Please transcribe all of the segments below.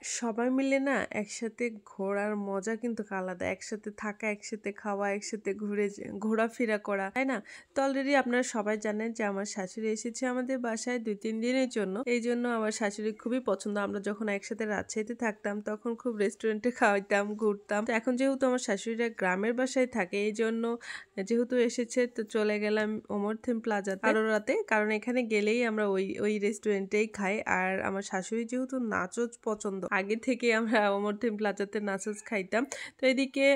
সবাই মিলে না একসাথে ঘোরার মজা কিন্তু আলাদা। একসাথে থাকা, একসাথে খাওয়া, একসাথে ঘোরাফেরা করা, তাই না? তো অলরেডি আপনারা সবাই জানেন যে আমার শাশুড়ি এসেছে আমাদের বাসায় ২-৩ দিনের জন্য। এইজন্য আমার শাশুড়ি খুবই পছন্দ। আমরা যখন একসাথে রাজশাহীতে থাকতাম তখন খুব রেস্টুরেন্টে খাওয়াইতাম, ঘুরতাম। তো এখন যেহেতু আমার শাশুড়িরা গ্রামের বাসায় থাকে এইজন্য যেহেতু এসেছে তো চলে গেলাম ওমর থিম প্লাজাতে আরো রাতে। কারণ এখানে গেলেই আমরা ওই রেস্টুরেন্টেই খাই। আর আমার শাশুড়ি যেহেতু নাচোচ পছন্দ, আগে থেকে আমরা ওমর থিম প্লাজাতে নাচোচ খাইতাম। তো এদিকে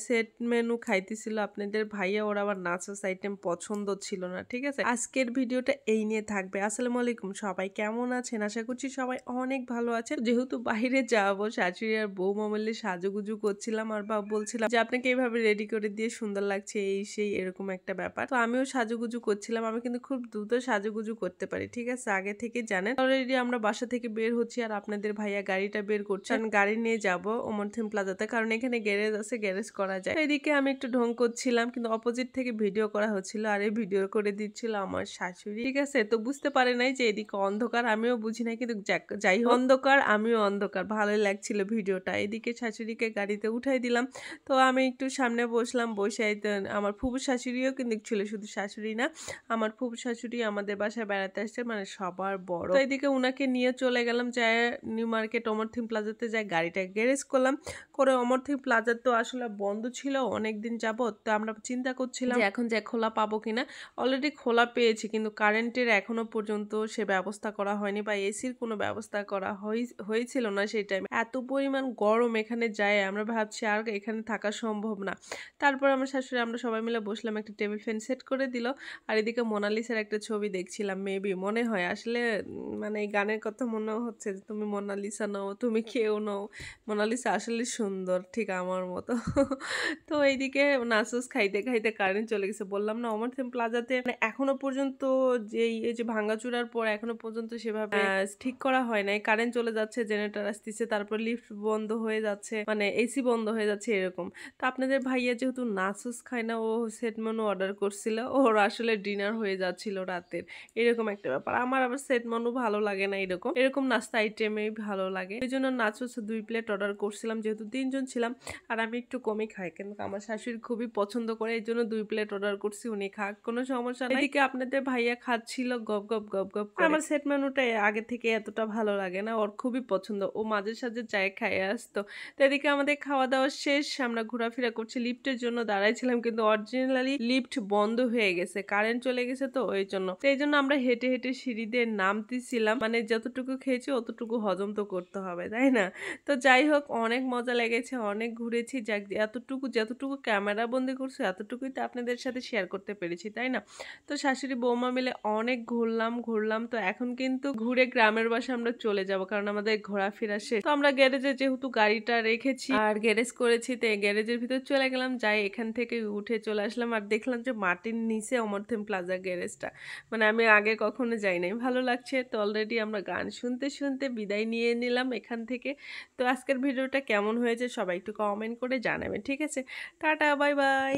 সেট মেনু খাইতেছিল আপনাদের ভাইয়া, ওর আবার নাচোচ আইটেম পছন্দ ছিল না, ঠিক আছে? আজকের ভিডিওটা এই নিয়ে থাকবে। আসসালামু আলাইকুম, সবাই কেমন আছেন? আশা করছি সবাই অনেক ভালো আছেন। যেহেতু বাইরে যাবো, শাশুড়ি আর বৌমা মিলে সাজুগুজু করছিলাম আর বলছিলাম যে আপনাকে এইভাবে রেডি করে দিয়ে সুন্দর লাগছে, এই সেই এরকম একটা ব্যাপার। তো আমিও সাজুগুজু করছিলাম। আমি কিন্তু খুব দ্রুত সাজুগুজু করতে পারি, ঠিক আছে? আগে থেকে জানেন। অলরেডি আমরা বাসা থেকে বের হচ্ছি আর আপনাদের ভাইয়া গাড়িটা বের করছে। কারণ গাড়ি নিয়ে যাব ওমর থিম প্লাজাতে, কারণ এখানে গ্যারেজ আছে, গ্যারেজ করা যায়। এদিকে আমি একটু ঢং করছিলাম, কিন্তু অপোজিট থেকে ভিডিও করা হচ্ছিল আর এই ভিডিও করে দিচ্ছিল আমার শাশুড়ি, ঠিক আছে? তো বুঝতে পারে নাই যে এদিকে অন্ধকার, আমিও বুঝি নাই, কিন্তু যাই হোক, অন্ধকার আমিও অন্ধকার, ভালোই লাগছিল ভিডিওটা। এদিকে শাশুড়িকে গাড়িতে উঠাই দিলাম। তো আমি একটু সামনে বসলাম, বসে আমার ফুফু শাশুড়িও কিন্তু ছিল, শুধু শাশুড়ি না, আমার ফুফু শাশুড়ি আমাদের বাসায় বেড়াতে আসছে, মানে সবার বড়। তো এদিকে উনাকে নিয়ে চলে গেলাম, যায় নিউ মার্কেট ওমর থিম প্লাজাতে, যাই গাড়িটা গ্যারেজ করলাম। করে ওমর থিম প্লাজা তো আসলে বন্ধ ছিল অনেকদিন যাবত। তো আমরা চিন্তা করছিলাম যে এখন যে খোলা পাবো কিনা। অলরেডি খোলা পেয়েছি, কিন্তু কারেন্টের এখনো পর্যন্ত সে ব্যবস্থা করা হয়নি, বা এসির কোনো ব্যবস্থা করা হয়েছিল না সেই টাইমে। এত পরিমাণ গরম এখানে যায়, আমরা ভাবছি আর এখানে থাকা সম্ভব না। তারপর আমার শাশুড়ি আমরা সবাই মিলে বসলাম, একটা টেবিল ফ্যান সেট করে দিল। আর এদিকে মোনালিসার একটা ছবি দেখছিলাম, মেবি মনে হয় আসলে মানে এই গানের কথা মনে হচ্ছে যে তুমি মোনালিসা নও, তুমি কেউ নও, মোনালিসা আসলে সুন্দর ঠিক আমার মতো। তো এইদিকে নাচুস খাইতে খাইতে কারেন্ট চলে গেছে। বললাম না ওমর থিম প্লাজাতে মানে এখনো পর্যন্ত এই যে ভাঙাচুরার পর এখনো পর্যন্ত সেভাবে ঠিক করা হয় নাই। কারেন্ট চলে যাচ্ছে, জেনারেটর আসতেছে, তারপর লিফট বন্ধ হয়ে যাচ্ছে, মানে এসি বন্ধ হয়ে যাচ্ছে এরকম। তো আপনাদের ভাইয়া যেহেতু নাচুস খায় না, ও সেট মেনু অর্ডার করছিল, ওর আসলে ডিনার হয়ে যাচ্ছিল রাতের, এরকম একটা ব্যাপার। আমার আবার সেট মেনু ভালো লাগে না, এরকম নাস্তা আইটেমই ভালো লাগে। এই জন্য নাচুস 2 প্লেট অর্ডার করছিলাম, যেহেতু 3 জন ছিলাম। আর আমি একটু কমই খাই, কিন্তু আমার শাশুড়ি খুবই পছন্দ করে, এই জন্য 2 প্লেট অর্ডার করছি, উনি খাক, কোনো সমস্যা নাই। এদিকে আপনাদের ভাইয়া খাচ্ছিল গপ গপ গপ গপ করে। আমার সেট মেনুটা আগে থেকে এতটা ভালো লাগে না, ওর খুবই পছন্দ, ও মাঝে সাঝে চায় খাইয়ে আসতো। তো এদিকে আমাদের খাওয়া দাওয়া শেষ, আমরা ঘোরাফেরা করছি, লিফটের জন্য দাঁড়াইছিলাম, কিন্তু অরিজিনালি লিফট বন্ধ হয়ে গেছে, কারেন্ট চলে গেছে, তো এই জন্য আমরা হেঁটে হেঁটে সিঁড়ি দিয়ে নামতেছিলাম। মানে যতটুকু খেয়েছি অতটুকু হজম তো করতে হবে, তাই না? তো যাই হোক, অনেক মজা লেগেছে, অনেক ঘুরেছি, যাক যতটুকু ক্যামেরা বন্দি করছি এতটুকুই তো আপনাদের সাথে শেয়ার করতে পেরেছি, তাই না? তো শাশুড়ি বৌমা মিলে অনেক ঘুরলাম। তো এখন কিন্তু ঘুরে গ্রামের বাসা আমরা চলে যাব, কারণ আমাদের ঘোরাফেরা শেষ। তো আমরা গ্যারেজে যেহেতু গাড়িটা রেখেছি আর গ্যারেজ করেছি, তো গ্যারেজের ভিতর চলে গেলাম, যাই এখান থেকে উঠে চলে আসলাম আর দেখলাম যে মাটির নিচে ওমর থিম প্লাজা গ্যারেজটা, মানে আমি আগে কখনো যাই নাই, ভালো লাগছে। তো অলরেডি আমরা গান শুনতে শুনতে বিদায় নিয়ে নিলাম এখান থেকে। তো আজকের ভিডিওটা কেমন হয়েছে সবাই একটু কমেন্ট করে জানাবেন, ঠিক আছে? Tata, bye bye.